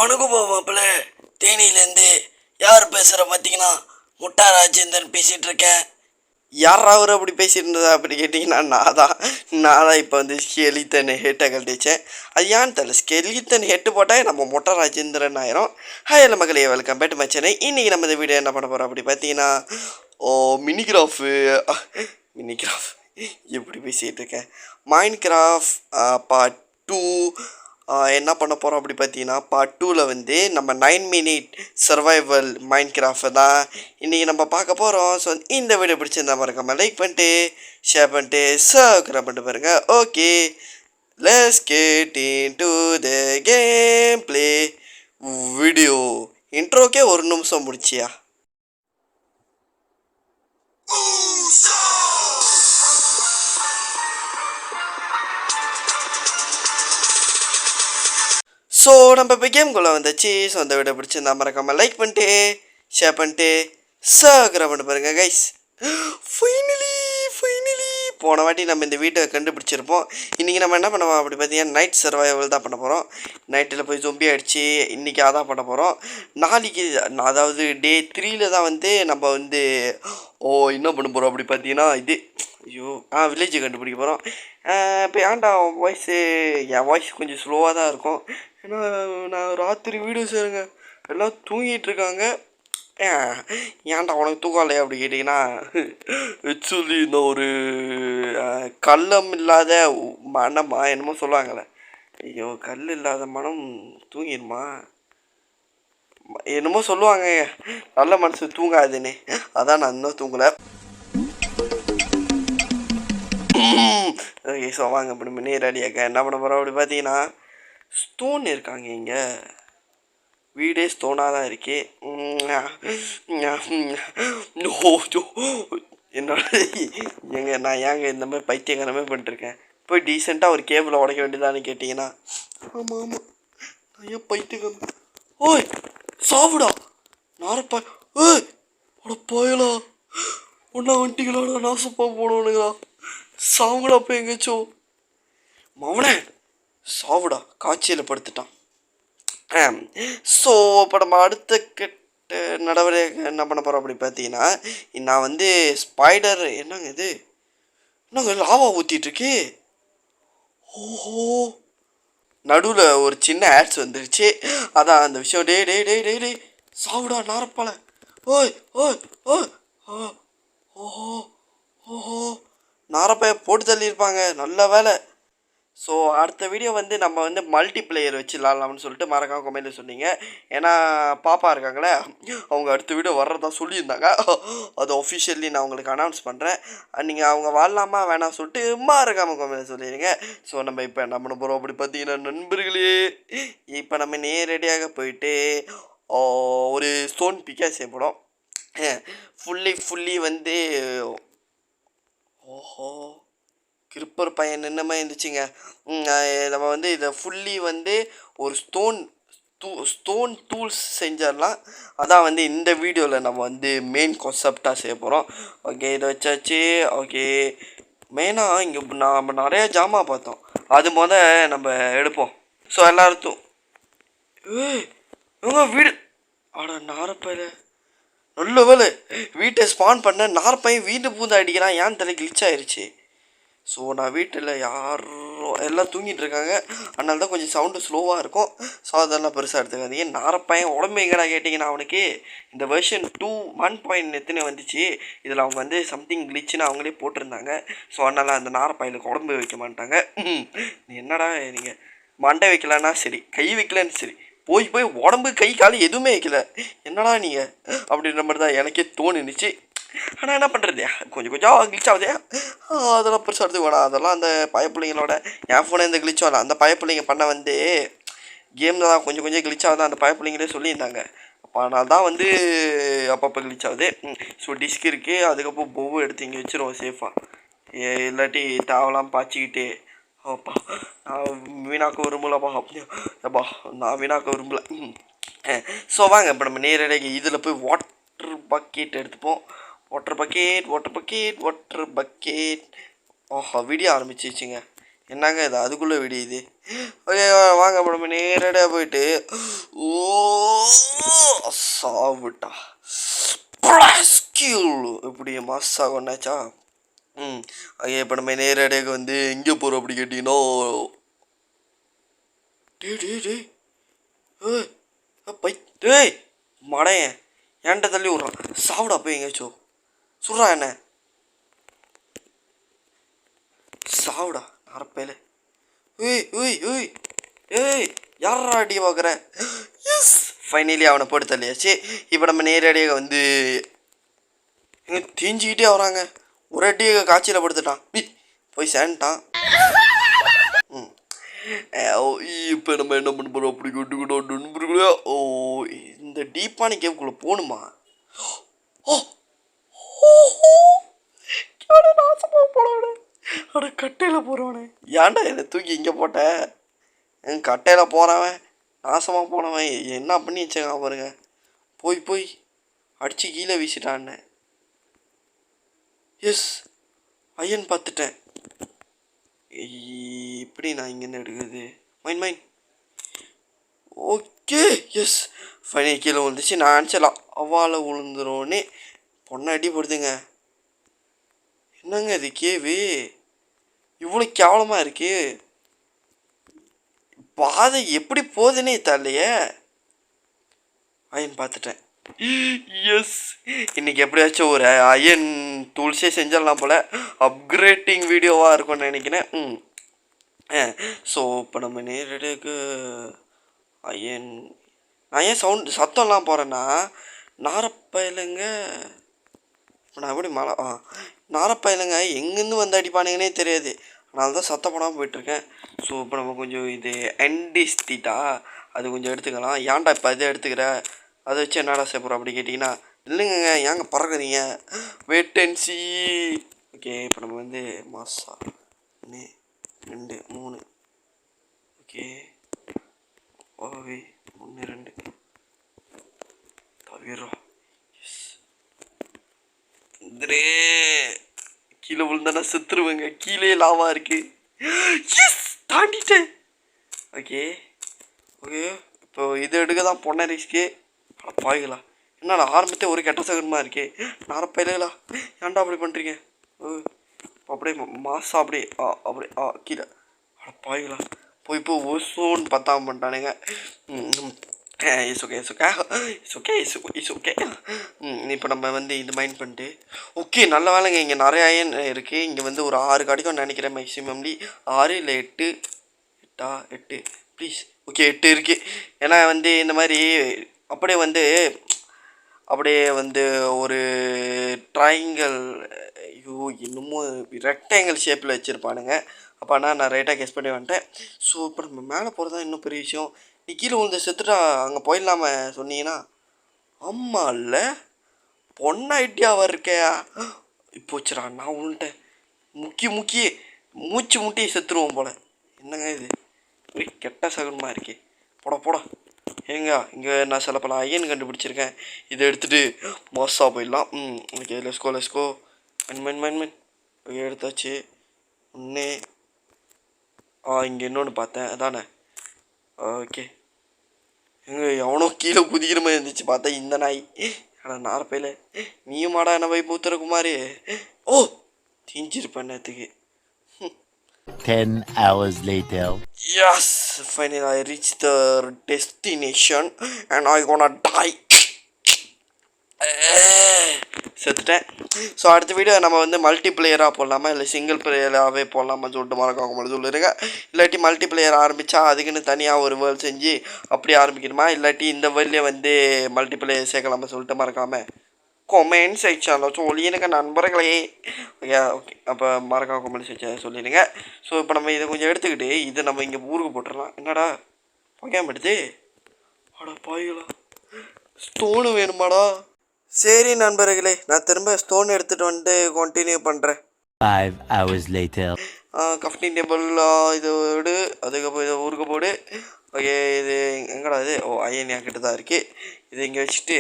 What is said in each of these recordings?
வணக்கம் மாப்பிள்ள. தேனியிலேருந்து யார் பேசுகிற பார்த்தீங்கன்னா முட்டா ராஜேந்திரன் பேசிகிட்டு இருக்கேன். யார் அவர் அப்படி பேசிட்டு இருந்ததா அப்படி கேட்டிங்கன்னா நான் தான் இப்போ வந்து ஸ்கெலித்தன் ஹெட்டை கழட்டிச்சேன். அது ஏன்னு தெரியல, ஸ்கெலித்தன் ஹெட்டு போட்டால் நம்ம முட்டா ராஜேந்திரன் ஆயிரும். ஹாய் எல்லா மக்களே, welcome back to my channel. இன்றைக்கி நம்ம இந்த வீடியோ என்ன பண்ண போகிறோம் அப்படி பார்த்தீங்கன்னா மினிகிராஃபு எப்படி பேசிகிட்டு இருக்கேன், மைன்கிராஃப்ட் பார்ட் 2 என்ன பண்ண போகிறோம் அப்படி பார்த்தீங்கன்னா பார்ட் 2ல் வந்து நம்ம 9 மினிட் சர்வைவல் மைன்கிராஃப்ட் தான் இன்றைக்கி நம்ம பார்க்க போகிறோம். ஸோ இந்த வீடியோ பிடிச்சிருந்தா மறக்காம லைக் பண்ணிட்டு ஷேர் பண்ணிட்டு சப்ஸ்கிரைப் பண்ணிட்டு பாருங்கள். Okay, let's get into the game play video. இன்ட்ரோக்கே 1 நிமிஷம் முடிச்சியா? ஸோ நம்ம இப்போ கேம்குள்ளே வந்தாச்சு. ஸோ அந்த வீடியோ பிடிச்சிருந்தா மறக்காமல் லைக் பண்ணிட்டு ஷேர் பண்ணிட்டு சப்ஸ்கிரைப் பண்ணி பாருங்கள் கைஸ். ஃபைனலி போன வாட்டி நம்ம இந்த வீட்டை கண்டுபிடிச்சிருப்போம். இன்றைக்கி நம்ம என்ன பண்ணுவோம் அப்படி பார்த்தீங்கன்னா நைட் சர்வைவல் தான் பண்ண போகிறோம். நைட்டில் போய் ஜொம்பி அடிச்சு இன்றைக்கி அதான் பண்ண போகிறோம். நாளைக்கு அதாவது டே 3ல் தான் வந்து நம்ம வந்து என்ன பண்ண போகிறோம் அப்படி பார்த்தீங்கன்னா வில்லேஜை கண்டுபிடிக்க போகிறோம். இப்போ ஏன்டா என் வாய்ஸ் கொஞ்சம் ஸ்லோவாக தான் இருக்கும். ஏன்னா நான் ராத்திரி வீடியோ செய்கிறேங்க, எல்லாம் தூங்கிட்டு இருக்காங்க. ஏன்டா உனக்கு தூக்கம் இல்லையா அப்படி கேட்டிங்கன்னா, ஆக்சுவலி இந்த ஒரு கள்ளம் இல்லாத மனமா என்னமோ சொல்லுவாங்கள்ல, கல் இல்லாத மனம் தூங்கிடுமா என்னமோ சொல்லுவாங்க, நல்ல மனசு தூங்காதுன்னு. அதான் நான் இன்னும் தூங்கலை. ஓகே, ஸோ வாங்க அப்படி நேரடியாக என்ன பண்ண போகிறோம் அப்படி பார்த்தீங்கன்னா ஸ்டோன் இருக்காங்க. இங்கே வீடே ஸ்டோனாக தான் இருக்கு. என்னோட நான் ஏங்க இந்த மாதிரி பைத்தியக்காரமே பண்ணிட்டுருக்கேன். போய் டீசெண்டாக ஒரு கேபிளை உடைக்க வேண்டியதான்னு கேட்டிங்கன்னா, ஆமாம் நான் ஏன் பைத்தியக்காரன். ஓய் சாப்பிடா நாரப்பா, போயலா ஒன்றா வண்டிகளோட நாசப்பா போடணுங்களா, சாவுடா போய் எங்கேச்சும் மவனே சாவுடா, காய்ச்சலில் படுத்துட்டான். ஸோ இப்போ நம்ம அடுத்த கெட்ட நடவடிக்கை என்ன பண்ண போகிறோம் அப்படி பார்த்தீங்கன்னா, நான் வந்து ஸ்பைடர் என்னங்க இது என்னங்க லாவா ஊற்றிட்டுருக்கு. ஓஹோ, நடுவில் ஒரு சின்ன ஆட்ஸ் வந்துருச்சு. அதான் அந்த விஷயம். டே டே டே டே டே சாவுடா நாரப்பால. ஓய் ஓய் ஓய் ஓஹோ ஓஹோ, நாரப்பைய போட்டு தள்ளியிருப்பாங்க, நல்ல வேலை. ஸோ அடுத்த வீடியோ வந்து நம்ம வந்து மல்டி பிளேயர் வச்சு விளாட்லாம்னு சொல்லிட்டு மறக்காம கமெண்ட்டில் சொன்னீங்க. ஏன்னா பாப்பா இருக்காங்களே, அவங்க அடுத்த வீடியோ வர்றதா சொல்லியிருந்தாங்க. அது ஒஃபிஷியலி நான் உங்களுக்கு அனௌன்ஸ் பண்ணுறேன். நீங்கள் அவங்க வாழலாமா வேணாம் சொல்லிட்டு மறக்காமல் கமெண்ட்டில் சொல்லிடுங்க. ஸோ நம்ம இப்போ என்ன பண்ண போகிறோம் அப்படி பார்த்தீங்கன்னா நண்பர்களே, இப்போ நம்ம நேரடியாக போயிட்டு ஒரு ஸ்டோன் பிக்கா செய்ய போகிறோம். ஃபுல்லி வந்து ஓஹோ கிருப்பர் பையன் என்னமே இருந்துச்சுங்க. நம்ம வந்து இதை ஃபுல்லி வந்து ஒரு ஸ்டோன் டூல்ஸ் செஞ்சிடலாம். அதான் வந்து இந்த வீடியோவில் நம்ம வந்து மெயின் கான்செப்டாக செய்ய போகிறோம். ஓகே, இதை வச்சாச்சு. ஓகே, மெயினாக இங்கே நம்ம நிறைய ஜாமா பார்த்தோம், அது நம்ம எடுப்போம். ஸோ எல்லாருத்தும் இவங்க வீடு நாரப்பையில நல்ல வேலை வீட்டை ஸ்பான் பண்ண நாரப்பையன் வீட்டு பூந்து அடிக்கிறான். ஏன் தலை கிளிச் ஆயிடுச்சு. ஸோ நான் வீட்டில் யாரும் எல்லாம் தூங்கிட்டு இருக்காங்க, அதனால தான் கொஞ்சம் சவுண்டு ஸ்லோவாக இருக்கும். ஸோ அதெல்லாம் பெருசாக எடுத்துக்காதீங்க. நாரப்பையன் உடம்பு எங்கடா கேட்டிங்கன்னா, அவனுக்கு இந்த வெர்ஷன் 2.1 எத்தனை வந்துச்சு, இதில் அவங்க வந்து சம்திங் கிளிச்சுன்னு அவங்களே போட்டிருந்தாங்க. ஸோ அதனால் அந்த நாரப்பையனுக்கு உடம்பு வைக்க மாட்டாங்க. நீ என்னடா நீங்கள் மண்டை வைக்கலன்னா சரி, கை வைக்கலன்னு சரி, போய் உடம்பு கை கால் எதுவுமே வைக்கல, என்னடா நீங்கள் அப்படின்ற மாதிரி தான் எனக்கே தோணுச்சு. ஆனால் என்ன பண்ணுறது, கொஞ்சம் கிளிச் ஆகுது. அதெல்லாம் பெருசாக எடுத்து வேணாம். அதெல்லாம் அந்த பயப்பிள்ளைங்களோட என் ஃபோனை இந்த கிளிச் ஆகல, அந்த பயப்பிள்ளைங்க பண்ண வந்து கேமில் தான் கொஞ்சம் கிளிச் ஆகுது, அந்த பயப்பிள்ளைங்களே சொல்லியிருந்தாங்க. அப்போ அதனால தான் வந்து அப்பப்போ கிளிச் ஆகுது. ஸோ டிஸ்க் இருக்குது, அதுக்கப்புறம் பொவ்வு எடுத்து இங்கே வச்சுருவோம் சேஃபாக. இல்லாட்டி தேவலாம் பாய்ச்சிக்கிட்டு அப்பா நான் வீணாக்க விரும்பலப்பா. அப்பா நான் வீணாக்க விரும்பல. ஸோ வாங்க இப்போ நம்ம நேரடியாக இதில் போய் வாட்டர் பக்கெட் எடுத்துப்போம். Water bucket. ஓஹோ, வீடியோ ஆரம்பிச்சிச்சுங்க. என்னங்க இது அதுக்குள்ளே விடியுது. ஓகே வாங்க இப்போ நம்ம நேரடியாக போயிட்டு சாவுட்டா ப்ளாஸ்கியூல் இப்படி மாசா கொண்டாச்சா. ஐயா இப்போ நம்ம நேரடியாக வந்து எங்கே போகிறோம் அப்படி கேட்டிங்கன்னா, பை டேய் மடையன் ஏன்ட்ட தள்ளி விட்றான். சாப்பிடா போய் எங்கேயாச்சும் சுட்றா என்ன சாவுடா அரப்பையில். ஏய் ஏய் ஏய் ஏய் யாரா அடி பார்க்குற. எஸ் ஃபைனலி அவனை போட்டு தள்ளியாச்சு. இப்போ நம்ம நேரடியாக வந்து எங்கே தீஞ்சிக்கிட்டே வராங்க. ஒரு அடியாக காய்ச்சல படுத்துட்டான். போய் சேன்ட்டான். இப்போ நம்ம என்ன பண்ண போகிறோம் அப்படி கொண்டு நண்பர்களே. ஓ இந்த டீப்பான கேம்குள்ளே போகணுமா. ஓ நாசமாக போனவனே. அட கட்டையில் போகிறவனே ஏன்டா என்னை தூக்கி இங்கே போட்டேன். கட்டையில் போகிறவன் நாசமாக போனவன் என்ன பண்ணி வச்சாங்க பாருங்க. போய் போய் அடித்து கீழே வீசிட்டான்னு. எஸ் ஐயன் பார்த்துட்டேன். இப்படி நான் இங்கேருந்து எடுக்குது மைன் ஓகே. எஸ் ஃபைனல் கீழே விழுந்துச்சு. நான் நினச்சலாம் அவ்வால விழுந்துருவோன்னே பொண்ணை அடி போடுதுங்க. என்னங்க இது கேவு இவ்வளோ கேவலமாக இருக்கு. பாதை எப்படி போகுதுன்னே தெரியலையே. அயன் பார்த்துட்டேன். எஸ் இன்னைக்கு எப்படியாச்சும் ஒரு அயன் டூல்ஸே செஞ்சிடலாம் போல். அப்கிரேட்டிங் வீடியோவாக இருக்கும்னு நினைக்கிறேன். ஸோ இப்போ நம்ம நேரடியாக அயன் நான் ஏன் சத்தம்லாம் போகிறேன்னா நாரப்பயலுங்க. இப்போ நான் எப்படி நாரப்பயலுங்க எங்கேருந்து வந்து அடிப்பானுங்கன்னே தெரியாது. அதனால தான் சத்தம் போடாமல் போயிட்டுருக்கேன். ஸோ இப்போ நம்ம கொஞ்சம் இது என்டிஸ்டிட்டா அது கொஞ்சம் எடுத்துக்கலாம். ஏன்டா இப்போ அதை எடுத்துக்கிற அதை வச்சு என்னடா செய்யப்போகிறோம் அப்படி கேட்டிங்கன்னா, இல்லைங்க ஏங்க பறக்குறீங்க வெயிட் அண்ட் சீ. ஓகே இப்போ நம்ம வந்து மாசா 1 2 3 ஓகே ஓவே 1 2 தவிரா. எஸ் கீழே விழுந்தானா செத்துருவேங்க. கீழே லாவா இருக்கு. எஸ் தாண்டிட்டேன். ஓகே ஓகே இப்போ இது எடுக்க தான் பொண்ணை ரிஸ்க்கு. பாய்களா என்ன ஆரம்பத்தே ஒரு கெட்ட சகனமாக இருக்கே. நாரப்பயிலா ஏன்டா அப்படி பண்ணுறீங்க. அப்படியே மாசா அப்படியே அப்படியே கீழே பாய்களா போய் இப்போ ஓசோன்னு பத்தாம பண்ணிட்டானுங்க. It's okay it's okay it's okay it's okay. இப்போ நம்ம வந்து இது மைண்ட் பண்ணிட்டு ஓகே நல்ல வேலைங்க. இங்கே நிறைய அயன் இருக்குது. இங்கே வந்து ஒரு 6 கிடைக்கும்னு நினைக்கிறேன் மேக்ஸிமம்லி. 6 இல்லை 8 ப்ளீஸ். ஓகே 8 இருக்குது. ஏன்னா வந்து இந்த மாதிரி அப்படியே வந்து ஒரு ட்ரையாங்கிள் இன்னமும் ரெக்டாங்கிள் ஷேப்பில் வச்சுருப்பானுங்க. அப்போ நான் ரைட்டாக கெஸ் பண்ணி வந்துட்டேன். ஸோ இப்போ நம்ம மேலே போகிறது தான் இன்னும் பெரிய விஷயம். நீ கீழே விழுந்து செத்துட்டா அங்கே போயிடலாம சொன்னீங்கன்னா அம்மா இல்லை பொண்ணு ஐடியாவாக இருக்கையா. இப்போ வச்சுடா நான் விழுந்துட்டேன். முக்கி மூச்சு முட்டி செத்துருவோம் போல். என்னங்க இது கெட்ட சகுனமாக இருக்கே. போடா ஏங்க இங்கே நான் சில பல அயன் கண்டுபிடிச்சிருக்கேன். இதை எடுத்துகிட்டு மாஸாக போயிடலாம். ஓகே லெஸ்கோ மண் ஓகே எடுத்தாச்சு. ஒன்று இங்கே இன்னொன்று பார்த்தேன் அதானே. ஓகே எங்கே எவனோ கீழே குதிக்கிற மாதிரி இருந்துச்சு. பார்த்தா இந்த நாய். ஆனால் நாரப்பையில் நீயும் மாடா என்ன போய் பூத்துறக்குமாரி. ஓ தீஞ்சிருப்பேன் நேற்றுக்கு. 10 hours later. Yes, finally I reached the destination and I gonna die. செத்துட்டேன். ஸோ அடுத்த வீடியோ நம்ம வந்து மல்டி பிளேயராக போடலாமா இல்லை சிங்கிள் பிளேயராகவே போடலாமான்னு சொல்லிட்டு மறக்காம சொல்லிடுங்க. இல்லாட்டி மல்டி பிளேயர் ஆரம்பித்தா அதுக்குன்னு தனியாக ஒரு வேர்ல்டு செஞ்சு அப்படி ஆரம்பிக்கணுமா, இல்லாட்டி இந்த வேர்ல்ட்லேயே வந்து மல்டி பிளேயர் சேர்க்கலாமா சொல்லிட்டு மறக்காமல் கொமெண்ட் செக்ஷனில் சொல்லிடுங்க நண்பர்களே. ஓகே அப்போ மறக்காம கொமெண்ட் செக்ஷன் சொல்லிடுங்க. ஸோ இப்போ நம்ம இதை கொஞ்சம் எடுத்துக்கிட்டு இதை நம்ம இங்கே ஊருக்கு போட்டுடலாம். என்னடா போகாம எடுத்து பாய்களா ஸ்டோனு வேணுமாடா. சரி நண்பர்களே நான் திரும்ப ஸ்டோன் எடுத்துகிட்டு வந்துட்டு கண்டினியூ பண்ணுறேன். 5 hours later. கஃப்டிங் டேபிள் இது விடு. அதுக்கப்புறம் இதை ஊருக்கு போடு. ஓகே இது எங்கடா இது அயன் என் கிட்ட தான் இருக்குது. இது இங்கே வச்சுட்டு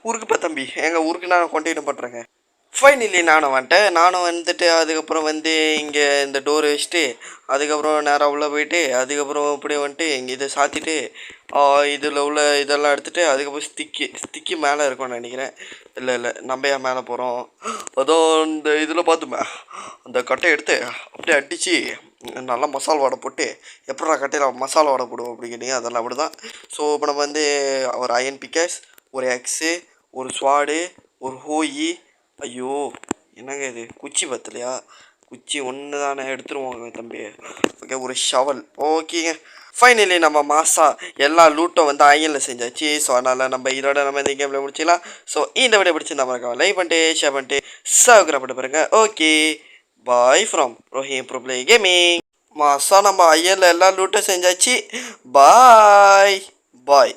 ஊருக்கு தம்பி எங்கள் ஊருக்கு நான் கண்டினியூ பண்ணுறேங்க. ஃபைனலி நானும் வந்துட்டேன். நானும் வந்துட்டு அதுக்கப்புறம் வந்து இங்கே இந்த டோர் வச்சுட்டு அதுக்கப்புறம் நேராக உள்ளே போயிட்டு அதுக்கப்புறம் இப்படியே வந்துட்டு இங்கே இதை சாத்திட்டு இதில் உள்ள இதெல்லாம் எடுத்துகிட்டு அதுக்கப்புறம் ஸ்டிக்கி மேலே இருக்கும்னு நினைக்கிறேன். இல்லை நம்ம ஏன் மேலே போகிறோம், அதோ இந்த இதில் பார்த்துமே அந்த கட்டையை எடுத்து அப்படியே அடித்து நல்லா மசாலா வடை போட்டு எப்படா கட்டையில் மசாலா வடை போடுவோம் அப்படி கேட்டிங்க, அதெல்லாம் அப்படி தான். ஸோ இப்போ நம்ம வந்து ஒரு அயன் பிக்கர்ஸ், ஒரு எக்ஸு, ஒரு ஸ்வாடு, ஒரு ஹோயி, ஐயோ என்னங்க இது குச்சி பத்தலையா, குச்சி ஒன்று தானே எடுத்துருவோங்க தம்பி. ஓகே ஒரு ஷவல். ஓகேங்க ஃபைனலி நம்ம மாசா எல்லா லூட்டும் வந்து அயனில் செஞ்சாச்சு. ஸோ அதனால் நம்ம இதோட நம்ம இந்த கேமில் முடிச்சிடலாம். ஸோ இந்த வீடியோ பிடிச்சிருந்தா மறக்காம லைக் பண்ணிட்டு ஷேர் பண்ணிட்டு சப்ஸ்கிரைப் பாருங்க. Okay bye from Rohim bro play gaming. மாசா நம்ம அயனில் எல்லா லூட்டும் செஞ்சாச்சு. பாய் பாய்.